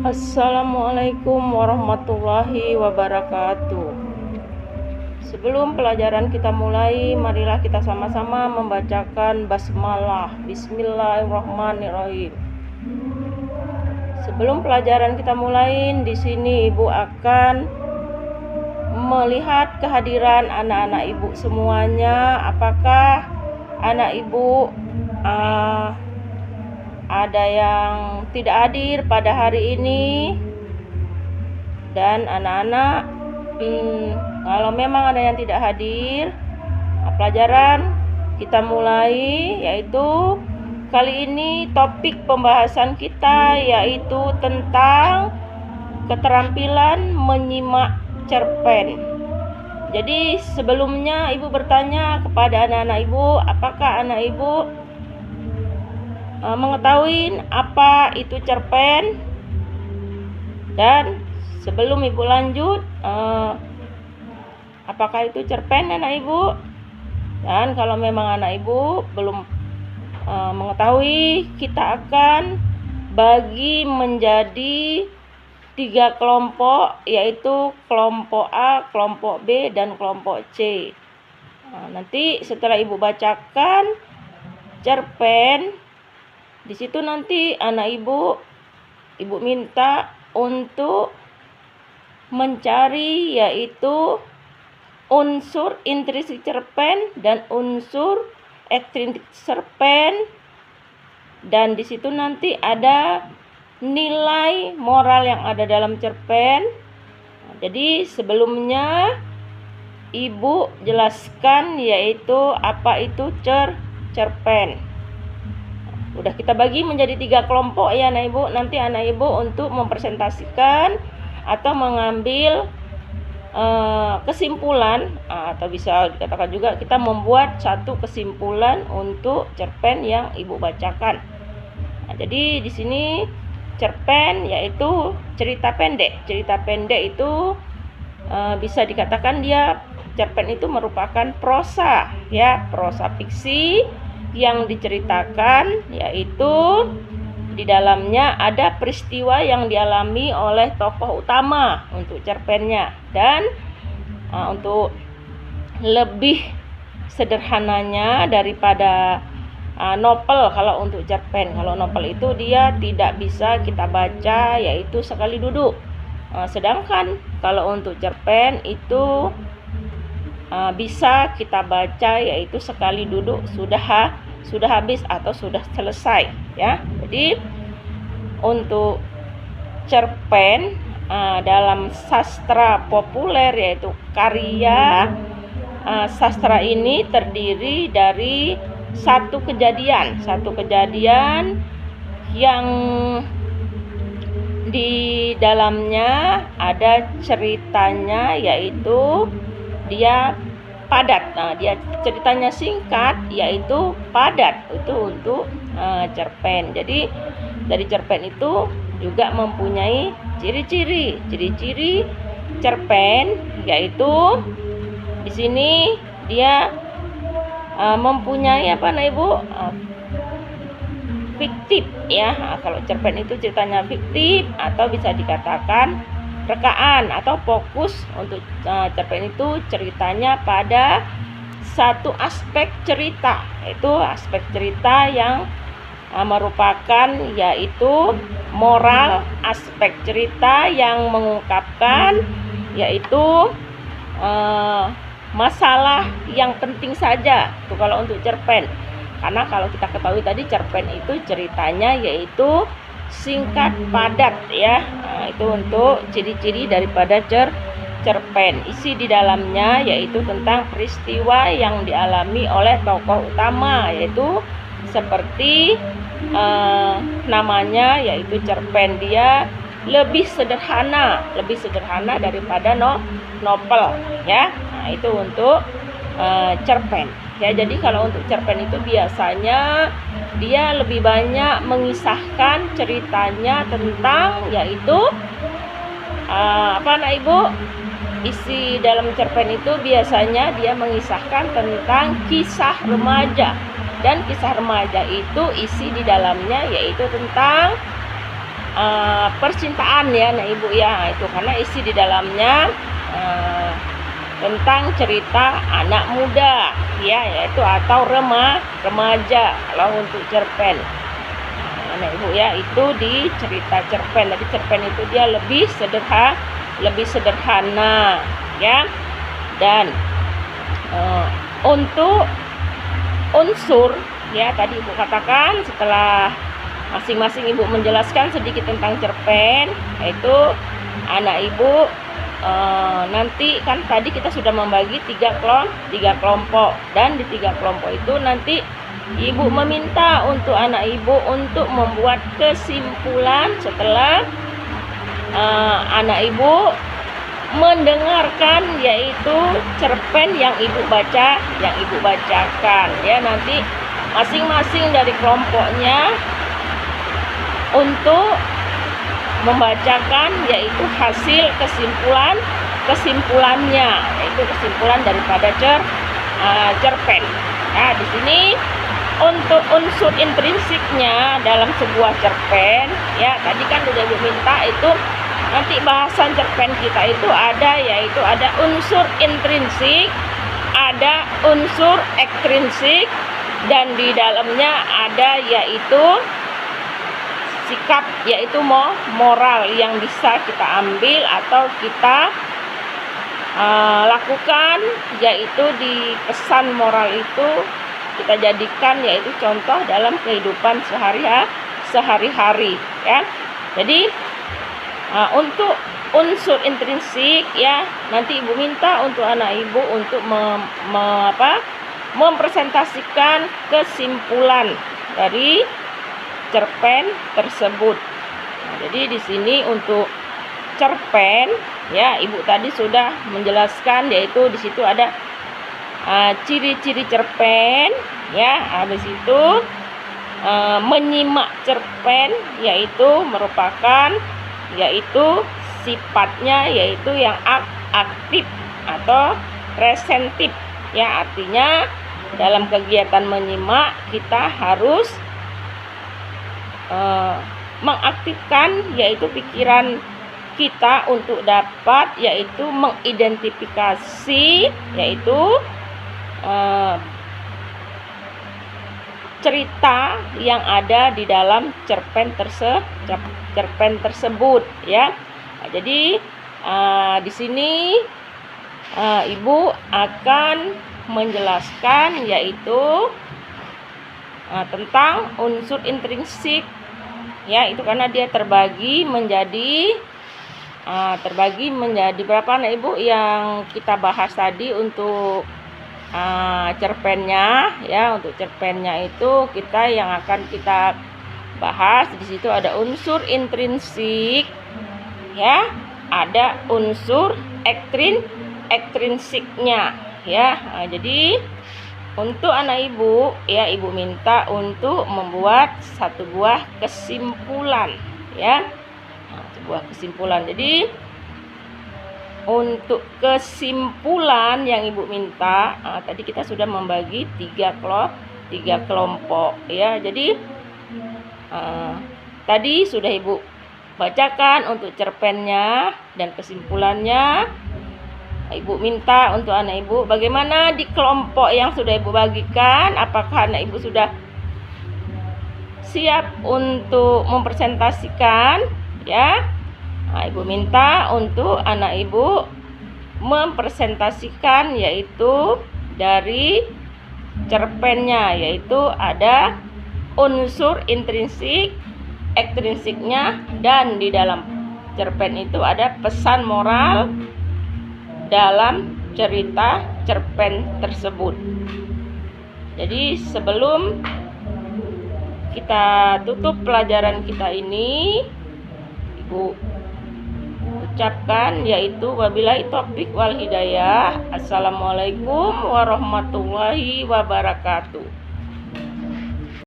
Assalamualaikum warahmatullahi wabarakatuh. Sebelum pelajaran kita mulai, marilah kita sama-sama membacakan basmalah. Bismillahirrahmanirrahim. Sebelum pelajaran kita mulai, di sini Ibu akan melihat kehadiran anak-anak Ibu semuanya. Apakah anak Ibu ada yang tidak hadir pada hari ini? Dan anak-anak, kalau memang ada yang tidak hadir, pelajaran kita mulai, yaitu kali ini topik pembahasan kita yaitu tentang keterampilan menyimak cerpen. Jadi sebelumnya Ibu bertanya kepada anak-anak Ibu, apakah anak Ibu mengetahui apa itu cerpen? Dan sebelum Ibu lanjut, apakah itu cerpen anak Ibu? Dan kalau memang anak Ibu belum mengetahui, kita akan bagi menjadi 3 kelompok, yaitu kelompok A, kelompok B, dan kelompok C. Nanti setelah Ibu bacakan cerpen, di situ nanti anak Ibu minta untuk mencari yaitu unsur intrinsik cerpen dan unsur ekstrinsik cerpen, dan di situ nanti ada nilai moral yang ada dalam cerpen. Jadi sebelumnya Ibu jelaskan yaitu apa itu cerpen. Udah kita bagi menjadi 3 kelompok ya anak Ibu. Nanti anak Ibu untuk mempresentasikan atau mengambil kesimpulan, atau bisa dikatakan juga kita membuat satu kesimpulan untuk cerpen yang Ibu bacakan. Jadi di sini cerpen yaitu cerita pendek. Cerita pendek itu bisa dikatakan dia cerpen itu merupakan prosa ya, prosa fiksi yang diceritakan, yaitu di dalamnya ada peristiwa yang dialami oleh tokoh utama untuk cerpennya. Dan untuk lebih sederhananya daripada novel kalau untuk cerpen. Kalau novel itu dia tidak bisa kita baca yaitu sekali duduk. Sedangkan kalau untuk cerpen itu bisa kita baca yaitu sekali duduk sudah habis atau sudah selesai ya. Jadi untuk cerpen dalam sastra populer yaitu karya sastra ini terdiri dari satu kejadian yang di dalamnya ada ceritanya, yaitu dia padat. Dia ceritanya singkat yaitu padat. Itu untuk cerpen. Jadi dari cerpen itu juga mempunyai ciri-ciri cerpen, yaitu di sini dia mempunyai Ibu? Fiktif ya. Kalau cerpen itu ceritanya fiktif atau bisa dikatakan rekaan, atau fokus untuk cerpen itu ceritanya pada satu aspek cerita, yaitu aspek cerita yang merupakan yaitu moral, aspek cerita yang mengungkapkan yaitu masalah yang penting saja. Itu kalau untuk cerpen. Karena kalau kita ketahui tadi cerpen itu ceritanya yaitu singkat, padat ya. Itu untuk ciri-ciri daripada cerpen. Isi di dalamnya yaitu tentang peristiwa yang dialami oleh tokoh utama, yaitu seperti namanya yaitu cerpen. Dia lebih sederhana daripada novel ya. Itu untuk cerpen. Ya, jadi kalau untuk cerpen itu biasanya dia lebih banyak mengisahkan ceritanya tentang yaitu anak Ibu? Isi dalam cerpen itu biasanya dia mengisahkan tentang kisah remaja. Dan kisah remaja itu isi di dalamnya yaitu tentang percintaan ya anak ibu ya, itu karena isi di dalamnya tentang cerita anak muda ya, yaitu atau remaja kalau untuk cerpen. Anak ibu ya, itu di cerita cerpen. Jadi cerpen itu dia lebih sederhana ya. Dan untuk unsur ya, tadi ibu katakan setelah masing-masing ibu menjelaskan sedikit tentang cerpen, yaitu anak ibu nanti kan tadi kita sudah membagi tiga kelompok, dan di 3 kelompok itu nanti ibu meminta untuk anak ibu untuk membuat kesimpulan setelah anak ibu mendengarkan yaitu cerpen yang ibu bacakan ya. Nanti masing-masing dari kelompoknya untuk membacakan yaitu hasil kesimpulannya, yaitu kesimpulan daripada cerpen. Nah, di sini untuk unsur intrinsiknya dalam sebuah cerpen ya, tadi kan udah ibu minta itu nanti bahasan cerpen kita itu ada, yaitu ada unsur intrinsik, ada unsur ekstrinsik, dan di dalamnya ada yaitu sikap, yaitu moral yang bisa kita ambil atau kita lakukan, yaitu di pesan moral itu kita jadikan yaitu contoh dalam kehidupan sehari-hari ya. Jadi untuk unsur intrinsik ya, nanti ibu minta untuk anak ibu untuk mempresentasikan kesimpulan dari cerpen tersebut. Nah, jadi di sini untuk cerpen ya, ibu tadi sudah menjelaskan, yaitu di situ ada ciri-ciri cerpen ya. Habis itu menyimak cerpen, yaitu merupakan yaitu sifatnya yaitu yang aktif atau resentif ya. Artinya dalam kegiatan menyimak kita harus mengaktifkan yaitu pikiran kita untuk dapat yaitu mengidentifikasi yaitu cerita yang ada di dalam cerpen tersebut ya. Nah, jadi di sini ibu akan menjelaskan yaitu tentang unsur intrinsik ya, itu karena dia terbagi menjadi berapa anak ibu yang kita bahas tadi untuk cerpennya ya. Untuk cerpennya itu yang akan kita bahas di situ ada unsur intrinsik ya, ada unsur ekstrinsiknya ya. Nah, jadi untuk anak ibu ya, ibu minta untuk membuat satu buah kesimpulan ya. Nah, sebuah kesimpulan. Jadi untuk kesimpulan yang ibu minta, tadi kita sudah membagi 3 kelompok ya. Jadi tadi sudah ibu bacakan untuk cerpennya dan kesimpulannya. Ibu minta untuk anak ibu bagaimana di kelompok yang sudah ibu bagikan, apakah anak ibu sudah siap untuk mempresentasikan ya. Nah, ibu minta untuk anak ibu mempresentasikan yaitu dari cerpennya, yaitu ada unsur intrinsik, ekstrinsiknya, dan di dalam cerpen itu ada pesan moral dalam cerita cerpen tersebut. Jadi sebelum kita tutup pelajaran kita ini, ibu ucapkan yaitu wabillahi taufik wal hidayah. Assalamualaikum warahmatullahi wabarakatuh.